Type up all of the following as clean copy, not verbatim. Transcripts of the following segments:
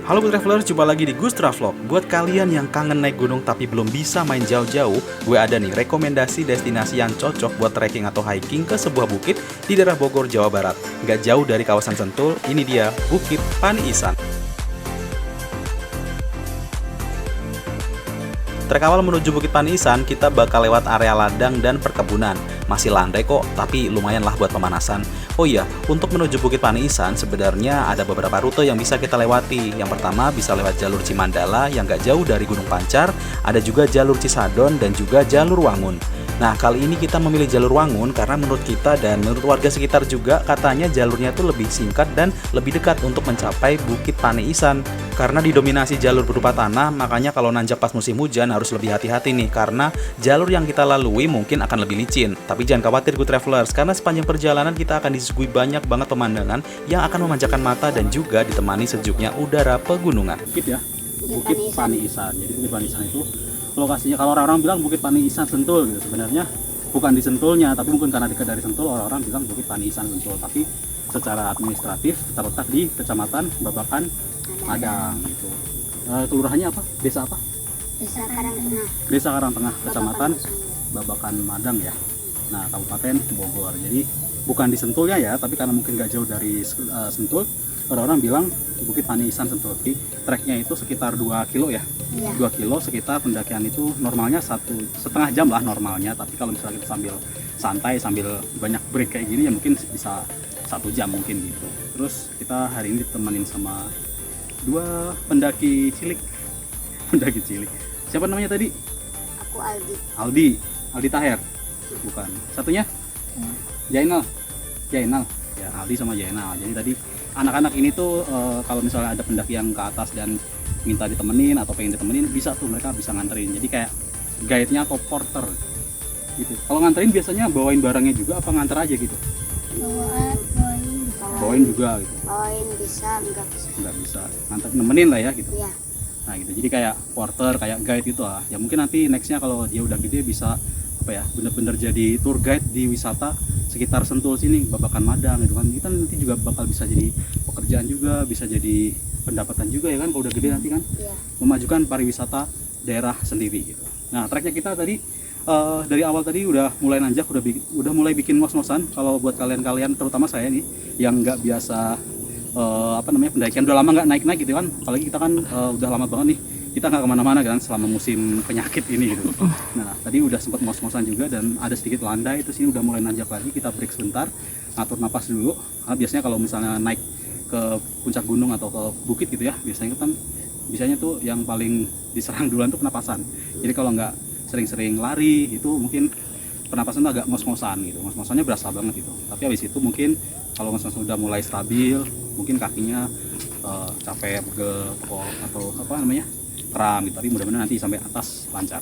Halo Good Traveler, jumpa lagi di Gus Travelog. Buat kalian yang kangen naik gunung tapi belum bisa main jauh-jauh, gue ada nih rekomendasi destinasi yang cocok buat trekking atau hiking ke sebuah bukit di daerah Bogor, Jawa Barat. Gak jauh dari kawasan Sentul, ini dia Bukit Pani Isan. Trek awal menuju Bukit Pani Isan, kita bakal lewat area ladang dan perkebunan. Masih landai kok, tapi lumayan lah buat pemanasan. Oh iya, untuk menuju Bukit Pani Isan sebenarnya ada beberapa rute yang bisa kita lewati. Yang pertama bisa lewat jalur Cimandala yang gak jauh dari Gunung Pancar, ada juga jalur Cisadon dan juga jalur Wangun. Nah, kali ini kita memilih jalur Wangun karena menurut kita dan menurut warga sekitar juga katanya jalurnya tuh lebih singkat dan lebih dekat untuk mencapai Bukit Pani Isan. Karena didominasi jalur berupa tanah, makanya kalau nanjak pas musim hujan harus lebih hati-hati nih karena jalur yang kita lalui mungkin akan lebih licin. Tapi jangan khawatir Good Travelers, karena sepanjang perjalanan kita akan disuguhi banyak banget pemandangan yang akan memanjakan mata dan juga ditemani sejuknya udara pegunungan. Bukit ya, Bukit Pani Isan. Jadi Bukit Pani Isan itu lokasinya, kalau orang-orang bilang Bukit Pani Isan Sentul gitu, sebenarnya bukan di Sentulnya, tapi mungkin karena dekat dari Sentul orang-orang bilang Bukit Pani Isan Sentul. Tapi secara administratif terletak di Kecamatan Babakan Madang gitu. Kelurahannya apa? Desa apa? Desa Karangtengah. Desa Karangtengah, Kecamatan Babakan Madang ya. Nah, Kabupaten Bogor. Jadi bukan di Sentulnya ya, tapi karena mungkin gak jauh dari Sentul, orang-orang bilang Bukit Pani Isan Sentul. Jadi treknya itu sekitar 2 kilo ya. Iya. 2 kilo sekitar pendakian itu normalnya 1,5 jam lah normalnya, tapi kalau misalnya kita sambil santai sambil banyak break kayak gini ya mungkin bisa 1 jam mungkin gitu. Terus kita hari ini ditemenin sama 2 pendaki cilik. Pendaki cilik. Siapa namanya tadi? Aku Aldi. Aldi Taher. Bukan. Satunya? Jainal. Jainal. Ya, Aldi sama Jainal. Jadi tadi anak-anak ini tuh kalau misalnya ada pendaki yang ke atas dan minta ditemenin atau pengen ditemenin, bisa tuh mereka bisa nganterin. Jadi kayak guide-nya atau porter gitu. Kalau nganterin biasanya bawain barangnya juga apa nganter aja gitu? Bawain juga gitu. Bawain bisa, enggak bisa. Nggak bisa. Nganter nemenin lah ya gitu. Iya. Nah gitu. Jadi kayak porter, kayak guide gitu lah. Ya mungkin nanti nextnya kalau dia udah gede bisa apa ya, bener-bener jadi tour guide di wisata sekitar Sentul sini, Babakan Madang gitu kan. Kita nanti juga bakal bisa jadi pekerjaan juga, bisa jadi pendapatan juga ya kan kalau udah gede nanti kan. Iya. Memajukan pariwisata daerah sendiri gitu. Nah, treknya kita tadi dari awal tadi udah mulai nanjak, udah mulai bikin ngos-ngosan. Kalau buat kalian-kalian, terutama saya nih yang nggak biasa pendakian, udah lama nggak naik-naik gitu kan. Apalagi kita kan udah lama banget nih kita nggak kemana-mana kan selama musim penyakit ini gitu. Nah, tadi udah sempat ngos-ngosan juga dan ada sedikit landai, itu sini udah mulai nanjak lagi. Kita break sebentar, ngatur napas dulu. Karena biasanya kalau misalnya naik ke puncak gunung atau ke bukit gitu ya, biasanya tuh yang paling diserang duluan tuh penapasan. Jadi kalau nggak sering-sering lari itu mungkin pernapasan tuh agak ngos-ngosan gitu. Ngos-ngosannya berasa banget gitu. Tapi habis itu mungkin kalau ngos-ngosan udah mulai stabil, mungkin kakinya capek, pegel, atau kram gitu. Tapi mudah-mudahan nanti sampai atas lancar.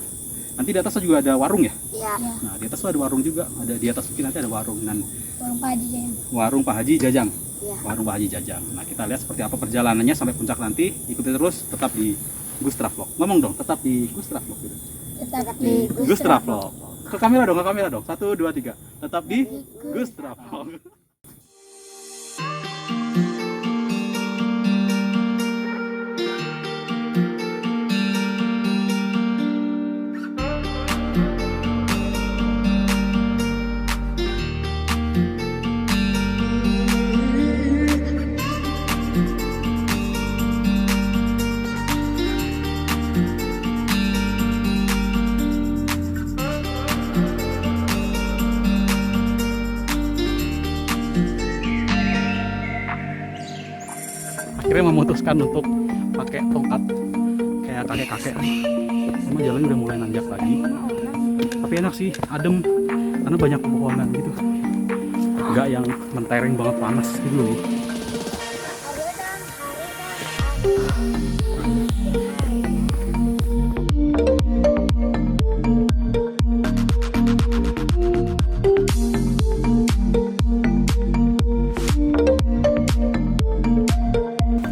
Nanti di atasnya juga ada warung ya? Iya. Nah, di atas tuh ada warung juga. Ada di atas mungkin nanti ada warung dan Warung Pak Haji Jajang. warung Pak Haji Jajang. Iya. Warung Pak Haji Jajang. Nah, kita lihat seperti apa perjalanannya sampai puncak nanti. Ikuti terus, tetap di Gus Travelog. Ngomong dong, tetap di Gus Travelog gitu. Tetap di Gus Travelog. Ke kamera dong, 1, 2, 3. Tetap di Gus Travelog. Akhirnya memutuskan untuk pakai tongkat kayak kakek-kakek nih. Emang jalannya udah mulai nanjak lagi, tapi enak sih, adem karena banyak pepohonan gitu, nggak yang mentereng banget panas gitu loh.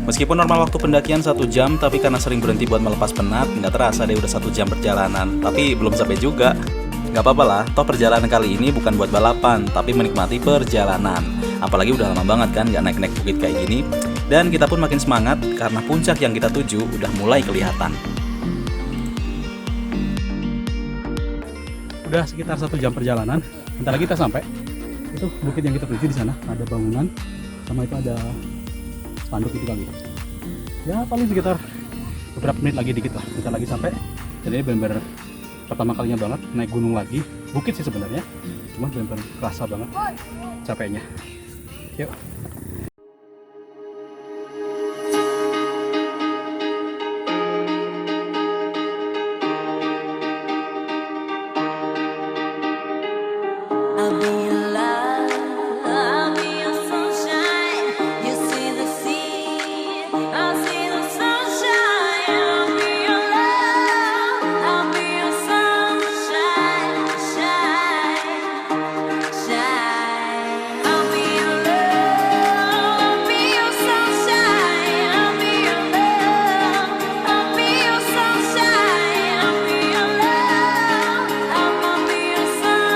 Meskipun normal waktu pendakian 1 jam, tapi karena sering berhenti buat melepas penat, nggak terasa deh udah 1 jam perjalanan. Tapi belum sampai juga. Nggak apa-apa lah, toh perjalanan kali ini bukan buat balapan, tapi menikmati perjalanan. Apalagi udah lama banget kan nggak naik-naik bukit kayak gini. Dan kita pun makin semangat karena puncak yang kita tuju udah mulai kelihatan. Udah sekitar 1 jam perjalanan, bentar lagi kita sampai. Itu bukit yang kita tuju, di sana ada bangunan, sama itu ada spanduk itu kali. Ya paling sekitar beberapa menit lagi dikit lah, bentar lagi sampai. Jadi ini benar-benar pertama kalinya banget naik gunung lagi. Bukit sih sebenarnya, cuma benar-benar kerasa banget capeknya. Yuk. I'll be your love, I'll be your sunshine. You see the sea, I'll see the sunshine. I'll be your love, I'll be your sunshine, shine, shine. I'll be your love, I'll be your sunshine. I'll be your love, I'll be your sunshine. I'll be your love, I'll be your sunshine.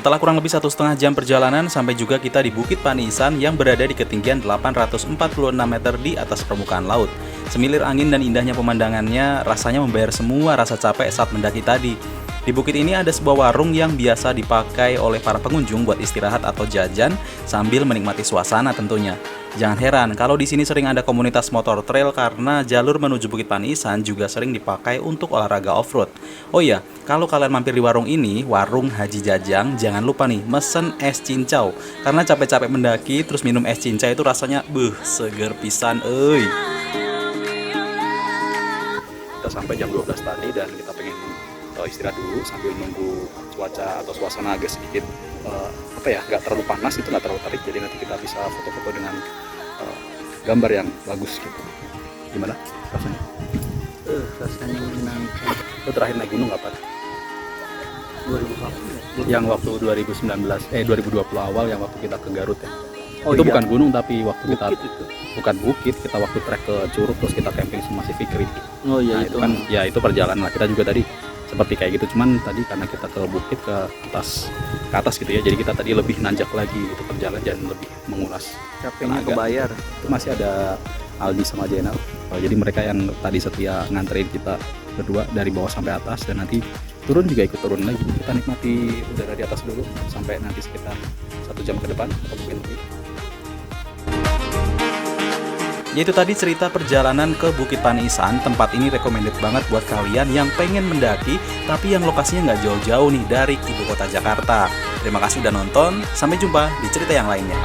Setelah kurang lebih 1,5 jam perjalanan, sampai juga kita di Bukit Paniisan yang berada di ketinggian 846 meter di atas permukaan laut. Semilir angin dan indahnya pemandangannya rasanya membayar semua rasa capek saat mendaki tadi. Di bukit ini ada sebuah warung yang biasa dipakai oleh para pengunjung buat istirahat atau jajan sambil menikmati suasana tentunya. Jangan heran kalau di sini sering ada komunitas motor trail karena jalur menuju Bukit Paniisan juga sering dipakai untuk olahraga off-road. Oh iya, kalau kalian mampir di warung ini, warung Haji Jajang, jangan lupa nih mesen es cincau. Karena capek-capek mendaki terus minum es cincau itu rasanya seger pisan euy. Kita sampai jam 12 tadi dan kita pengen istirahat dulu sambil nunggu cuaca atau suasana agak sedikit nggak terlalu panas, itu nggak terlalu terik, jadi nanti kita bisa foto-foto dengan gambar yang bagus gitu. Gimana rasanya? Rasanya menyenangkan. Lo terakhir naik gunung kapan? 2008 Yang waktu 2020 awal yang waktu kita ke Garut ya. Oh itu iya. bukan gunung tapi waktu kita Bukit itu. bukan bukit, kita waktu trek ke Curug terus kita camping sama si Fikri. Oh iya Nah, itu. itu kan ya itu perjalanan lah, kita juga tadi seperti kayak gitu, cuman tadi karena kita ke bukit ke atas gitu ya, jadi kita tadi lebih nanjak lagi gitu perjalanan dan lebih menguras Capeknya tenaga. kebayar. Itu masih ada Aldi sama Jenal. Jadi mereka yang tadi setia nganterin kita berdua dari bawah sampai atas, dan nanti turun juga ikut turun lagi. Kita nikmati udara di atas dulu sampai nanti sekitar 1 jam ke depan atau mungkin lebih. Yaitu tadi cerita perjalanan ke Bukit Paniisan. Tempat ini recommended banget buat kalian yang pengen mendaki tapi yang lokasinya nggak jauh-jauh nih dari ibu kota Jakarta. Terima kasih udah nonton, sampai jumpa di cerita yang lainnya.